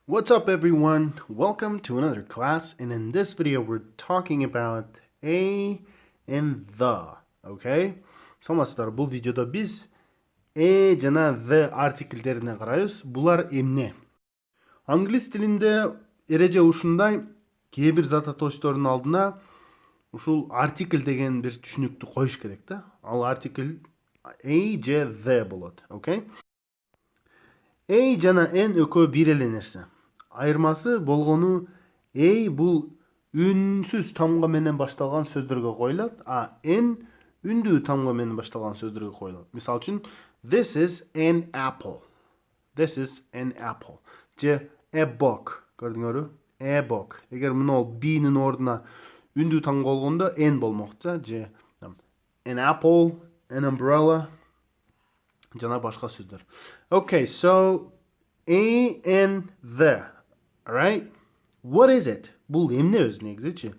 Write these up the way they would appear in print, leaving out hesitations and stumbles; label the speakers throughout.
Speaker 1: What's up everyone? Welcome to another class, and in this video we're talking about a and the, okay? Саламатсыздар, бул видеодо биз жана the артикльдерине карайбыз. Булар эмне? Англис тилинде эреже ушундай, кээ бир зататоочтордун алдына ушул артикль деген бир түшүнүктү коюш керек да. Ал артикль a же the болот, okay? A жана n экөө бир эле нерсе. Айырмасы болгону A бул үнсүз тамга менен башталган сөздөргө коюлат, а N үндүү тамга менен башталган сөздөргө коюлат. Мисалы үчүн this is an apple. This is an apple. Же a book. Көрдүңөрбү? A book. Эгер мына B'нин ордуна үндүү тамга болгондо N болмок да. Же an apple, an umbrella жана башка сөздөр. Okay, so A and the. Alright? What is it? Бул эмне өзү негизичи?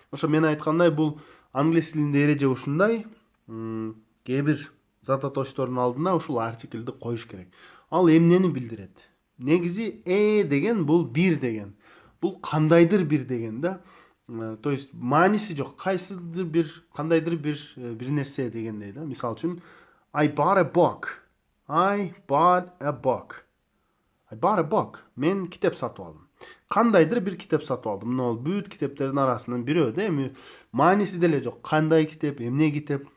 Speaker 1: Ошо мен айткандай, бул англис тилинде эреже ушундай, кээ бир зататоочтордун алдына ушул артикльди коюш керек. Ал эмнени билдирет? Негизи деген бул бир деген. Бул кандайдыр бир деген да. То есть мааниси жок, кайсыдыр бир, кандайдыр бир нерсе дегендей да. Мисалы үчүн I bought a book. I bought a book. I bought a book. Мен китеп сатып алдым. Кандайдыр бир китеп сатып алдым. Мына бүт китептердин арасынан бирөө да, эми мааниси деле жок. Кандай китеп, эмне китеп?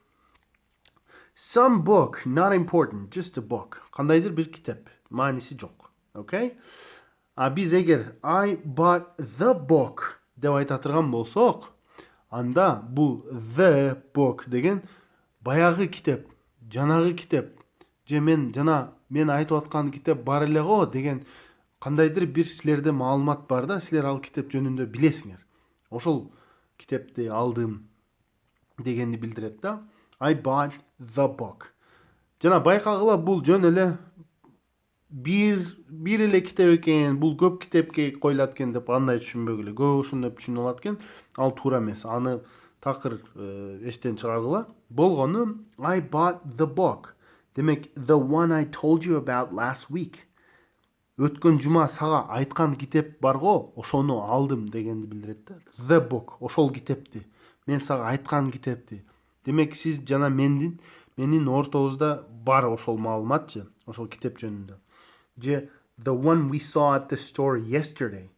Speaker 1: Some book, not important, just a book. Кандайдыр бир китеп, мааниси жок. Okay? А биз эгер I bought the book деп айта турган болсок, анда бул the book деген баягы китеп, жанагы китеп, же мен айтып аткан китеп бар эле го деген кандайдыр бир силерде маалымат бар да, силер ал китеп жөнүндө билесиңер. Ошол китепти алдым дегенди билдирет да. I bought the book. Жана байкагыла, бул жөн эле бир эле китеп экен, бул көп китепке коюлат экен деп андай түшүнбөгүлө. Көп ошондой түшүнүп алат экен. Ал туура эмес. Аны такыр эстен чыгаргыла. Болгону I bought the book. Демек, the one I told you about last week. Өткөн жума сага айткан китеп бар го, ошону алдым дегенди билдирет да. The book, ошол китепти. Мен сага айткан китепти. Демек, сиз жана менин ортобузда бар ошол маалыматчы, ошол китеп жөнүндө. Же the one we saw at the store yesterday.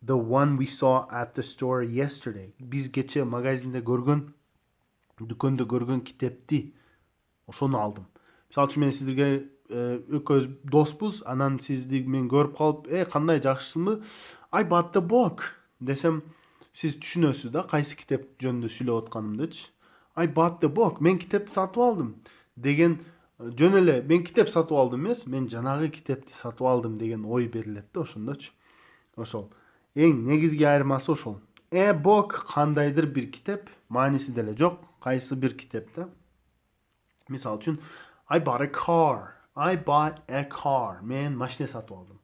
Speaker 1: The one we saw at the store yesterday. Биз кече магазинде көргөн, дүкөндө көргөн китепти, ошону алдым. Мисалы үчүн мен сиздерге экөөбүз доспуз, анан сизди мен көрүп калып, кандай жакшысыңбы? I bought the book десем, сиз түшүнөсүз да кайсы китеп жөнүндө сүйлөп атканымдычы. I bought the book. Мен китепти сатып алдым деген жөн эле мен китеп сатып алдым эмес, мен жанагы китепти сатып алдым деген ой берилет да ошондочу. Ошол эң негизги айырмасы ошол. A book кандайдыр бир китеп, мааниси деле жок, кайсы бир китеп да. Мисалы үчүн I bought a car. I bought a car. Мен машина сатып алдым.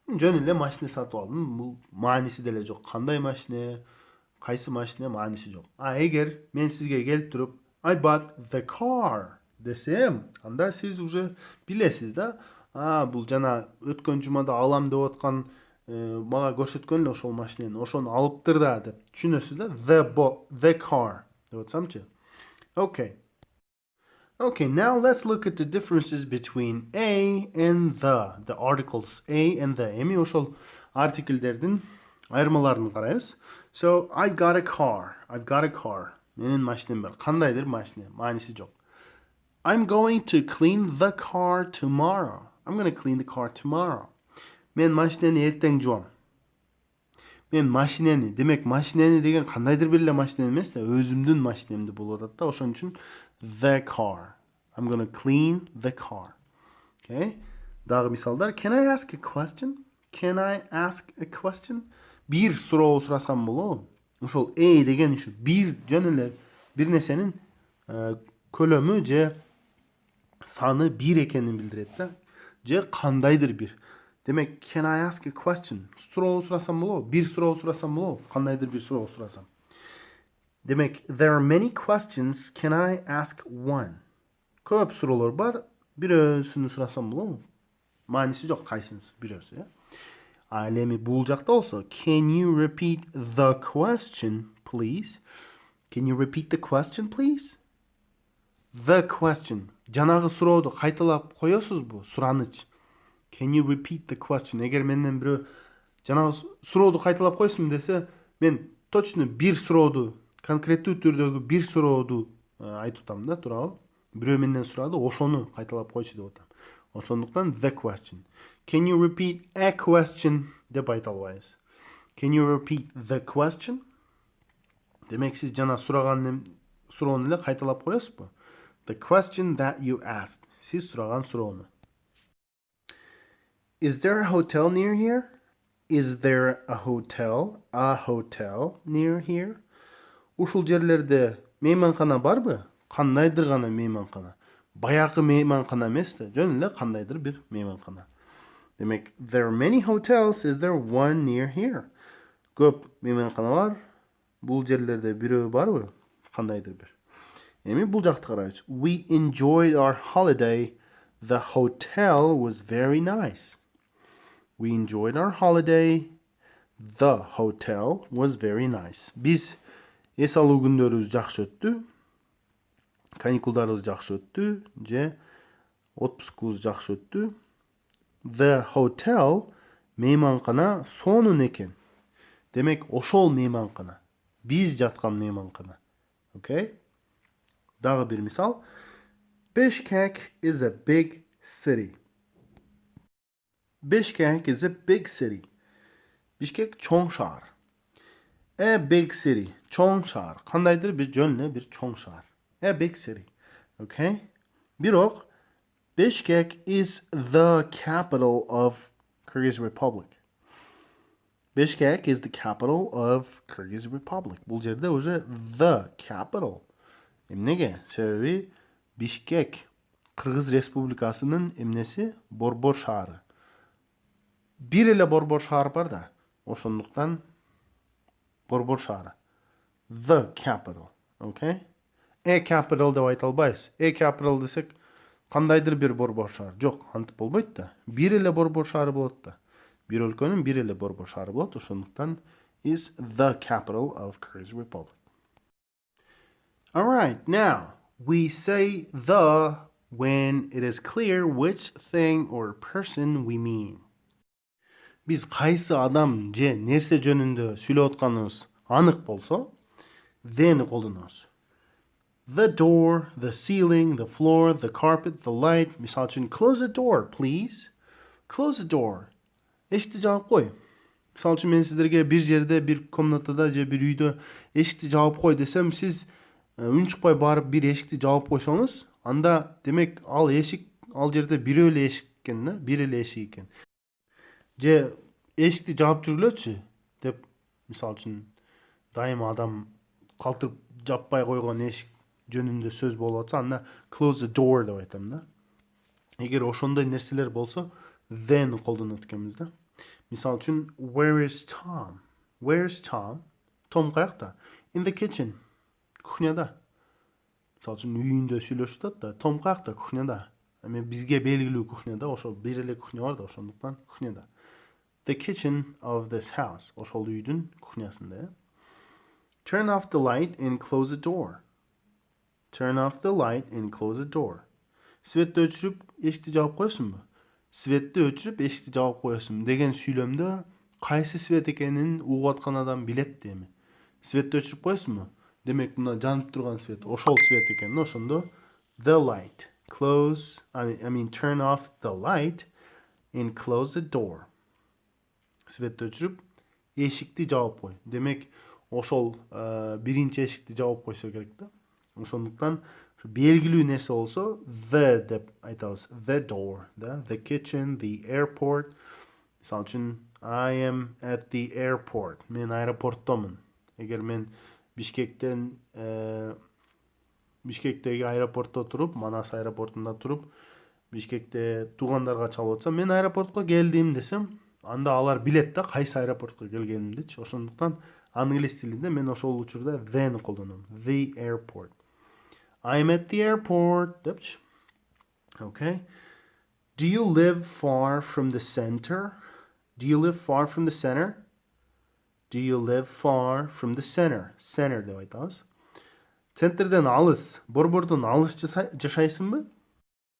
Speaker 1: Жөн эле машина сатып алдым. Бул мааниси деле жок. Кандай машина, кайсы машина, мааниси жок. А эгер мен сизге келип туруп I bought the car десем, анда сиз уже билесиз да. Бул жана өткөн жумада алам деп аткан мага көрсөткөн эле ошол машинени, ошону алыптыр да деп түшүнөсүз да. The car деп атсамчы. Okay, now let's look at the differences between a and the articles a and the. Эми ошол артикльдердин айырмаларын карайбыз. So, I got a car. I've got a car. Менин машинем бар. Кандайдыр машина, мааниси жок. I'm going to clean the car tomorrow. I'm going to clean the car tomorrow. Мен машинени эртең жуам. Мен машинени, демек машинени деген кандайдыр бир эле машина эмес да, өзүмдүн машинемди болуп атат да. Ошон үчүн the car. I'm going to clean the car. Okay? Дагы мисалдар. Can I ask a question? Can I ask a question? Бир суроо сурасам болобу? Ошол деген ушу бир жөн эле бир нерсенин көлөмү же саны бир экенин билдирет да. Же кандайдыр бир. Демек, can I ask a question? Суроо сурасам болобу? Бир суроо сурасам болобу? Кандайдыр бир суроо сурасам. Демек, there are many questions. Can I ask one? Көп суроолор бар. Бирөөсүнү сурасам болобу? Мааниси жок, кайсынысы бирөөсү, Ал эми бул жакта болсо, can you repeat the question, please? Can you repeat the question, please? The question. Жанагы сурооду кайталап коесузбу? Сураныч. Can you repeat the question? Эгер менден бирөө жанагы сурооду кайталап койсун десе, мен точно бир сурооду, конкреттүү түрдөгү бир сурооду айтып атам да, туурабы? Бирөө менден сурады, ошону кайталап койчу деп атам. Ошондуктан the question. Can you repeat a question деп айта албайбыз. Can you repeat the question? Демек сиз жана сураган суроону эле кайталап коесузбу? The question that you asked. Сиз сураган суроону. Is there a hotel near here? Is there a hotel near here? Ушул жерлерде мейманкана барбы? Кандайдыр гана мейманкана. Баягы мейманкана эмес да, жөн эле кандайдыр бир мейманкана. Демек, there are many hotels. Is there one near here? Көп мейманкана бар. Бул жерлерде бирөө барбы? Кандайдыр бир. Эми бул жакты карайлычы. We enjoyed our holiday. The hotel was very nice. We enjoyed our holiday. The hotel was very nice. Биз эс алуу күндөрүбүз жакшы өттү. Каникулдарыбыз жакшы өттү. Же отпускубуз жакшы өттү. The hotel мейманкана сонун экен. Демек, ошол мейманкана. Биз жаткан мейманкана. Okay? Дагы бир мисал. Bishkek is a big city. Bishkek is a big city. Bishkek чоң шаар. A big city. Чоң шаар. Кандайдыр бир жөн эле бир чоң шаар. A big city. Okay? Бирок Bishkek is the capital of Kyrgyz Republic. Bishkek is the capital of Kyrgyz Republic. Бул жерде уже the capital. Эмнеге? Себеби Бишкек Кыргыз Республикасынын эмнеси? Борбор шаары. Бир эле борбор шаар бар да. Ошондуктан борбор шаары. The capital. Okay? A capital деп айта албайбыз. A capital десек, кандайдыр бир борбор шаар. Жок, антип болбойт да. Бир эле борбор шаары болот да. Бир өлкөнүн бир эле борбор шаары болот. Ошондуктан is the capital of Kyrgyz Republic. All right, now we say the when it is clear which thing or person we mean. Биз кайсы адам же нерсе жөнүндө сүйлөп атканыбыз анык болсо, then колдонобуз. The door, the ceiling, the floor, the carpet, the light. Мисал үчүн, close the door, please. Close the door. Эшикти жаап кой. Мисал үчүн, мен сиздерге бир жерде, бир комнатада же бир үйдө эшикти жаап кой десем, сиз үн чыкпай барып бир эшикти жаап койсоңуз, анда демек ал эшик ал жерде бирөө эле эшик экен да, бир эле эшик экен. Же эшикти жаап жүргүлөчү деп, мисал үчүн, дайыма адам калтырып жаппай койгон эшик жөнүндө сөз болуп атса, анда close the door деп айтам да. Эгер ошондой нерселер болсо, then колдонот экенбиз да. Мисал үчүн, where is Tom? Where is Tom? Том каякта? In the kitchen. Кухняда. Мисал үчүн, үйүндө сүйлөшүп атат да. Том каякта? Кухняда. Эми бизге белгилүү кухняда, ошол бир эле кухня бар да, ошондуктан кухняда. The kitchen of this house. Ошол үйдүн кухнясында. Turn off the light and close the door. Turn off the light and close the door. Светти өчүрүп, эшикти жаап коесуңбу? Светти өчүрүп, эшикти жаап коесуң деген сүйлөмдө кайсы свет экенин угуп аткан адам билет деми. Светти өчүрүп коесуңбу? Демек, мына жанып турган свет, ошол свет экен. Ошондо the light. Close, turn off the light and close the door. Светти өчүрүп, эшикти жаап кой. Демек, ошол биринчи эшикти жаап койсо керек да. Ошондуктан белгилүү нерсе болсо the деп айтабыз. The door, the kitchen, the airport. Мисал үчүн, I am at the airport. Мен аэропорттомун. Эгер мен Бишкектеги аэропортто туруп, Манас аэропортунда туруп, Бишкекте туугандарга чалып атсам, мен аэропортко келдим десем, анда алар билет да кайсы аэропортко келгенимдичи. Ошондуктан англис тилинде мен ошол учурда then колдоном. The airport. I'm at the airport. Депчи. Okay. Do you live far from the center? Do you live far from the center? Do you live far from the center? Center деп айтабыз. Центрден алыс, борбордон алыс жашайсыңбы?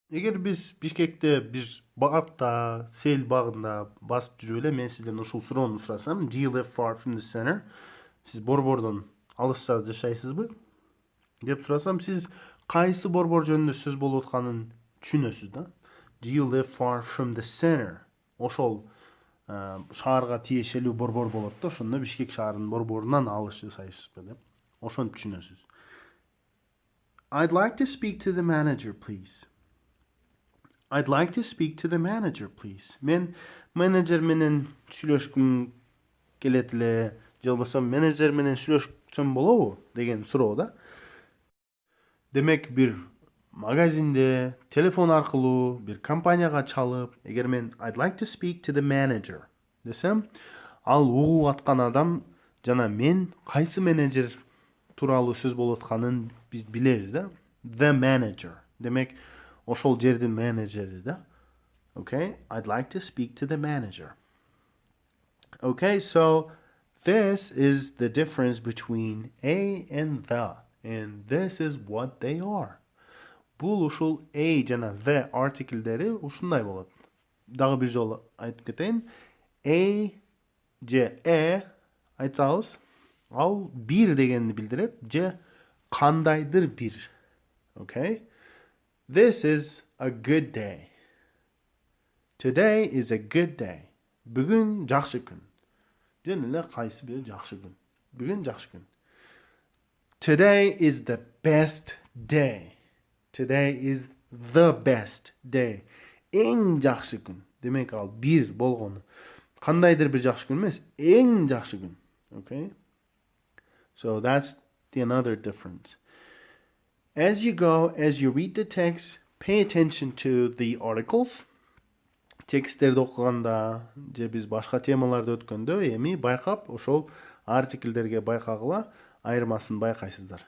Speaker 1: Эгер биз Бишкекте бир багакта, сел багында басып жүрүп эле мен сизден ушул суроону сурасам, do you live far from the center? Сиз борбордон алыста жашайсызбы? деп сурасам, сиз кайсы борбор жөнүндө сөз болуп атканын түшүнөсүз да? Do you live far from the center? Ошол шаарга тиешелүү борбор болот да, ошондо Бишкек шаарынын борборунан алыс жашайсызбы деп. Ошону түшүнөсүз. I'd like to speak to the manager, please. I'd like to speak to the manager, please. Мен менеджер менен сүйлөшкүм келет эле, же болбосо менеджер менен сүйлөшсөм болобу деген суроо да. Демек бир магазинде телефон аркылуу бир компанияга чалып, эгер мен I'd like to speak to the manager десем, ал угуп аткан адам жана мен кайсы менеджер тууралуу сөз болуп атканын биз билебиз да. The manager. Демек ошол жердин менеджери да. Okay? I'd like to speak to the manager. Okay, so this is the difference between a and the. And this is what they are. Бул ушул a жана the артикльдери ушундай болот. Дагы бир жолу айтып кетейин. A же айтсабыз, ал бир дегенди билдирет, же кандайдыр бир. Okay? This is a good day. Today is a good day. Бүгүн жакшы күн. Жөн эле кайсы бир жакшы күн. Бүгүн жакшы күн. Today is the best day. Today is the best day. Эң жакшы күн. Демек ал бир болгону. Кандайдыр бир жакшы күн эмес, эң жакшы күн. Okay? So that's another difference. As you go, as you read the text, pay attention to the articles. Тексттерди окуганда же биз башка темаларды өткөндө эми байкап ошол артикльдерге байкагыла айырмасын байкайсыздар.